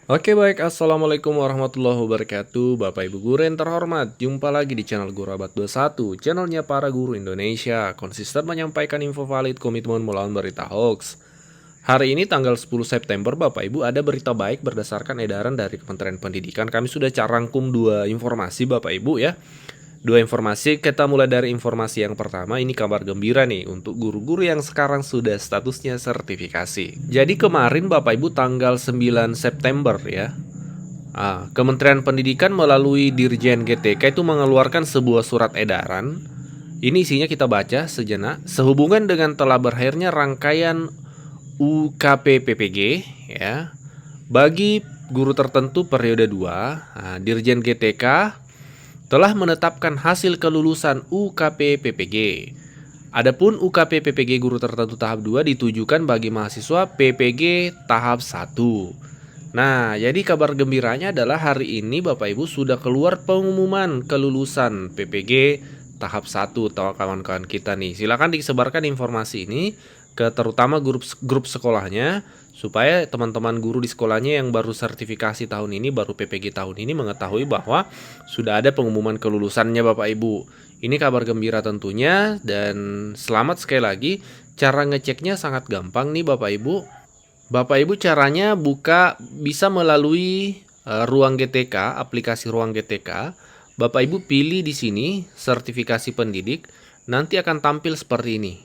Oke baik, Assalamualaikum warahmatullahi wabarakatuh Bapak Ibu Guru yang terhormat. Jumpa lagi di channel Guru Abad 21, channelnya para guru Indonesia, konsisten menyampaikan info valid, komitmen melawan berita hoax. Hari ini tanggal 10 September Bapak Ibu ada berita baik berdasarkan edaran dari Kementerian Pendidikan. Kami sudah rangkum dua informasi Bapak Ibu ya. Dua informasi, kita mulai dari informasi yang pertama. Ini kabar gembira nih untuk guru-guru yang sekarang sudah statusnya sertifikasi. Jadi kemarin Bapak Ibu tanggal 9 September ya, Kementerian Pendidikan melalui Dirjen GTK itu mengeluarkan sebuah surat edaran. Ini isinya kita baca sejenak. Sehubungan dengan telah berakhirnya rangkaian UKP PPG ya, bagi guru tertentu periode 2, Dirjen GTK telah menetapkan hasil kelulusan UKP PPG. Adapun UKP PPG guru tertentu tahap 2 ditujukan bagi mahasiswa PPG tahap 1. Nah, jadi kabar gembiranya adalah hari ini Bapak Ibu sudah keluar pengumuman kelulusan PPG tahap 1 atau kawan-kawan kita nih. Silakan disebarkan informasi ini ke terutama grup sekolahnya supaya teman-teman guru di sekolahnya yang baru sertifikasi tahun ini, baru PPG tahun ini mengetahui bahwa sudah ada pengumuman kelulusannya Bapak Ibu. Ini kabar gembira tentunya dan selamat sekali lagi. Cara ngeceknya sangat gampang nih Bapak Ibu. Bapak Ibu caranya bisa melalui Ruang GTK, aplikasi Ruang GTK. Bapak Ibu pilih di sini sertifikasi pendidik, nanti akan tampil seperti ini.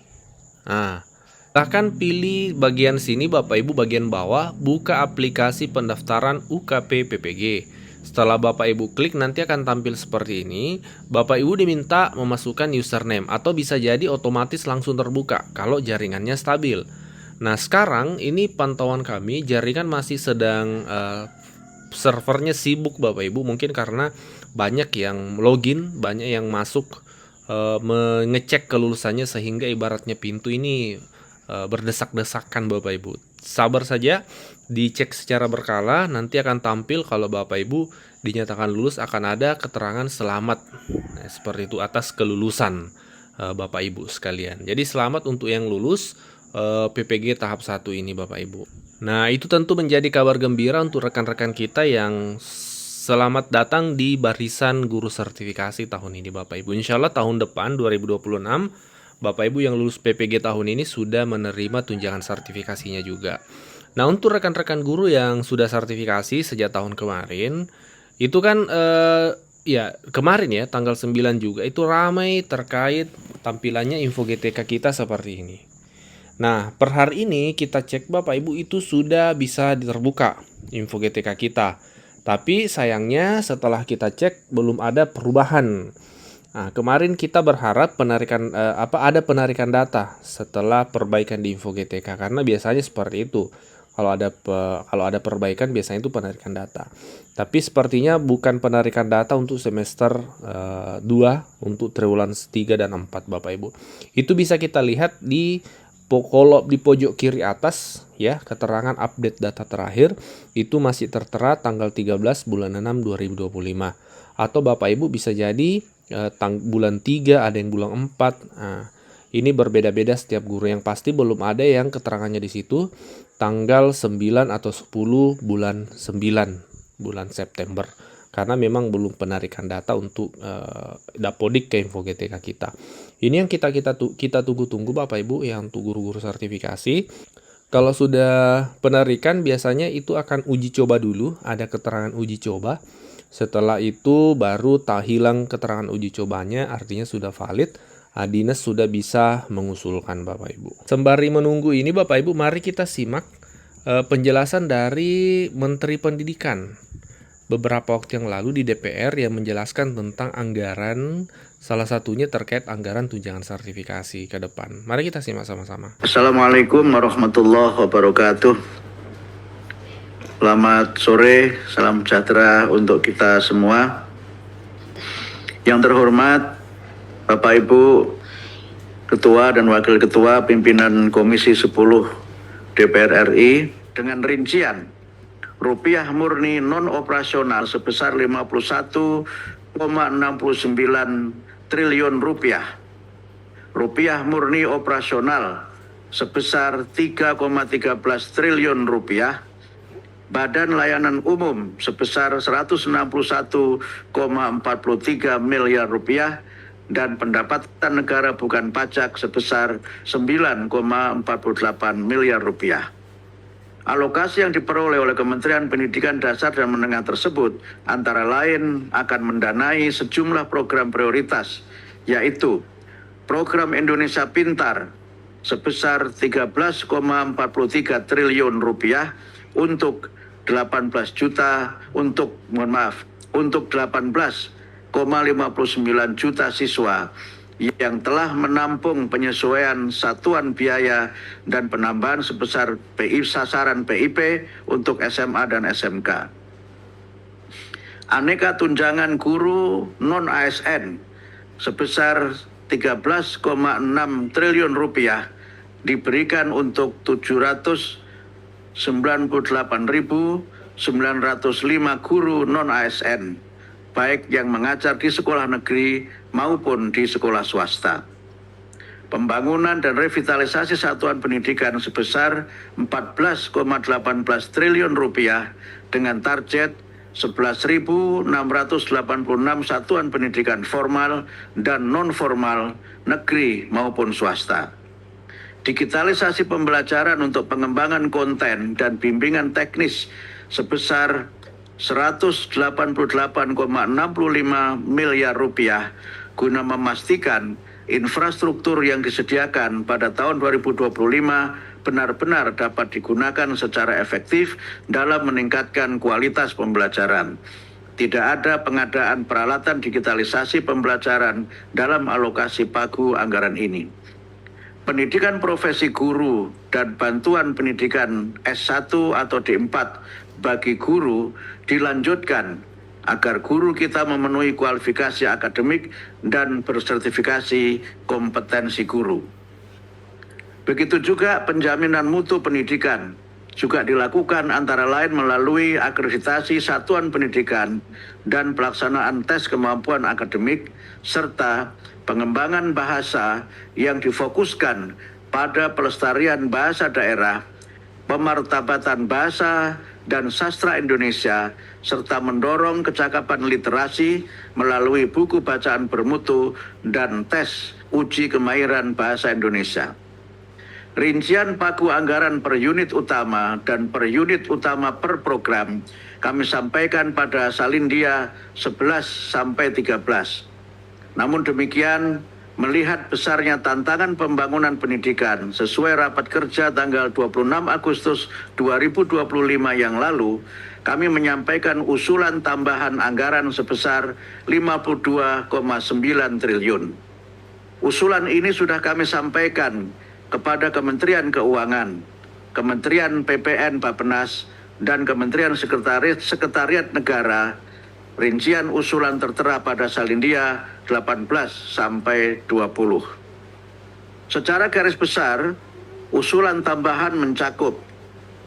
Nah, silahkan pilih bagian sini Bapak Ibu bagian bawah, buka aplikasi pendaftaran UKP PPG. Setelah Bapak Ibu klik nanti akan tampil seperti ini. Bapak Ibu diminta memasukkan username atau bisa jadi otomatis langsung terbuka kalau jaringannya stabil. Nah sekarang ini pantauan kami jaringan masih sedang servernya sibuk Bapak Ibu, mungkin karena banyak yang login, banyak yang masuk mengecek kelulusannya sehingga ibaratnya pintu ini berdesak-desakan Bapak Ibu. Sabar saja, dicek secara berkala, nanti akan tampil kalau Bapak Ibu dinyatakan lulus akan ada keterangan selamat. Nah, seperti itu atas kelulusan Bapak Ibu sekalian. Jadi selamat untuk yang lulus PPG tahap 1 ini Bapak Ibu. Nah, itu tentu menjadi kabar gembira untuk rekan-rekan kita yang selamat datang di barisan guru sertifikasi tahun ini Bapak Ibu. Insya Allah tahun depan 2026 Bapak Ibu yang lulus PPG tahun ini sudah menerima tunjangan sertifikasinya juga. Nah, untuk rekan-rekan guru yang sudah sertifikasi sejak tahun kemarin, itu kan ya kemarin ya tanggal 9 juga itu ramai terkait tampilannya info GTK kita seperti ini. Nah, per hari ini kita cek Bapak Ibu itu sudah bisa terbuka info GTK kita. Tapi sayangnya setelah kita cek belum ada perubahan. Nah, kemarin kita berharap ada penarikan data setelah perbaikan di info GTK karena biasanya seperti itu. Kalau ada perbaikan biasanya itu penarikan data. Tapi sepertinya bukan penarikan data untuk semester 2 untuk triwulan 3 dan 4 Bapak Ibu. Itu bisa kita lihat di pojok kiri atas ya, keterangan update data terakhir itu masih tertera tanggal 13 bulan 6 2025. Atau Bapak Ibu bisa jadi bulan 3, ada yang bulan 4. Nah, ini berbeda-beda setiap guru, yang pasti belum ada yang keterangannya di situ tanggal 9 atau 10 bulan 9 bulan September. Karena memang belum penarikan data untuk Dapodik ke info GTK kita. Ini yang kita tunggu-tunggu Bapak Ibu yang untuk guru-guru sertifikasi. Kalau sudah penarikan biasanya itu akan uji coba dulu, ada keterangan uji coba. Setelah itu baru hilang keterangan uji cobanya, artinya sudah valid. Dinas sudah bisa mengusulkan Bapak Ibu. Sembari menunggu ini Bapak Ibu, mari kita simak penjelasan dari Menteri Pendidikan beberapa waktu yang lalu di DPR yang menjelaskan tentang anggaran, salah satunya terkait anggaran tunjangan sertifikasi ke depan. Mari kita simak sama-sama. Assalamualaikum warahmatullahi wabarakatuh. Selamat sore, salam sejahtera untuk kita semua. Yang terhormat Bapak Ibu Ketua dan Wakil Ketua Pimpinan Komisi 10 DPR RI, dengan rincian rupiah murni non operasional sebesar 51,69 triliun rupiah. Rupiah murni operasional sebesar 3,13 triliun rupiah, Badan Layanan Umum sebesar 161,43 miliar rupiah dan pendapatan negara bukan pajak sebesar 9,48 miliar rupiah. Alokasi yang diperoleh oleh Kementerian Pendidikan Dasar dan Menengah tersebut antara lain akan mendanai sejumlah program prioritas, yaitu Program Indonesia Pintar sebesar 13,43 triliun rupiah untuk 18,59 juta siswa yang telah menampung penyesuaian satuan biaya dan penambahan sebesar sasaran PIP untuk SMA dan SMK. Aneka tunjangan guru non-ASN sebesar 13,6 triliun rupiah diberikan untuk 798.905 guru non-ASN, baik yang mengajar di sekolah negeri maupun di sekolah swasta. Pembangunan dan revitalisasi satuan pendidikan sebesar 14,18 triliun rupiah dengan target 11.686 satuan pendidikan formal dan non-formal negeri maupun swasta. Digitalisasi pembelajaran untuk pengembangan konten dan bimbingan teknis sebesar 188,65 miliar rupiah guna memastikan infrastruktur yang disediakan pada tahun 2025 benar-benar dapat digunakan secara efektif dalam meningkatkan kualitas pembelajaran. Tidak ada pengadaan peralatan digitalisasi pembelajaran dalam alokasi pagu anggaran ini. Pendidikan profesi guru dan bantuan pendidikan S1 atau D4 bagi guru dilanjutkan agar guru kita memenuhi kualifikasi akademik dan bersertifikasi kompetensi guru. Begitu juga penjaminan mutu pendidikan juga dilakukan antara lain melalui akreditasi satuan pendidikan dan pelaksanaan tes kemampuan akademik serta pengembangan bahasa yang difokuskan pada pelestarian bahasa daerah, pemartabatan bahasa dan sastra Indonesia, serta mendorong kecakapan literasi melalui buku bacaan bermutu dan tes uji kemahiran bahasa Indonesia. Rincian pagu anggaran per unit utama dan per unit utama per program kami sampaikan pada Salindia 11-13. Namun demikian, melihat besarnya tantangan pembangunan pendidikan sesuai rapat kerja tanggal 26 Agustus 2025 yang lalu, kami menyampaikan usulan tambahan anggaran sebesar 52,9 triliun. Usulan ini sudah kami sampaikan kepada Kementerian Keuangan, Kementerian PPN Bappenas, dan Kementerian Sekretariat Negara. Rincian usulan tertera pada Salindia 18-20. Secara garis besar, usulan tambahan mencakup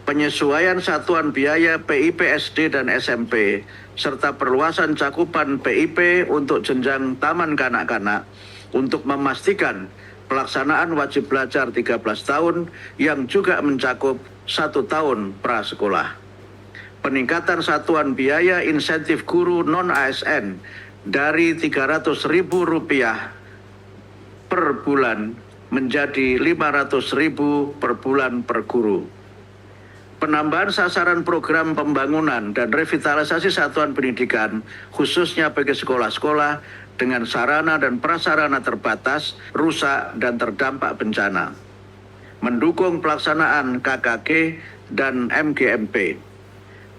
penyesuaian satuan biaya PIP SD dan SMP, serta perluasan cakupan PIP untuk jenjang taman kanak-kanak untuk memastikan pelaksanaan wajib belajar 13 tahun yang juga mencakup 1 tahun prasekolah. Peningkatan satuan biaya insentif guru non-ASN dari Rp300.000 per bulan menjadi Rp500.000 per bulan per guru. Penambahan sasaran program pembangunan dan revitalisasi satuan pendidikan, khususnya bagi sekolah-sekolah dengan sarana dan prasarana terbatas, rusak, dan terdampak bencana. Mendukung pelaksanaan KKG dan MGMP.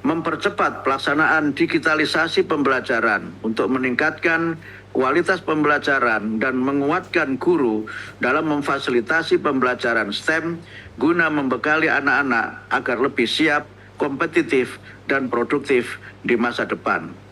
Mempercepat pelaksanaan digitalisasi pembelajaran untuk meningkatkan kualitas pembelajaran dan menguatkan guru dalam memfasilitasi pembelajaran STEM guna membekali anak-anak agar lebih siap, kompetitif, dan produktif di masa depan.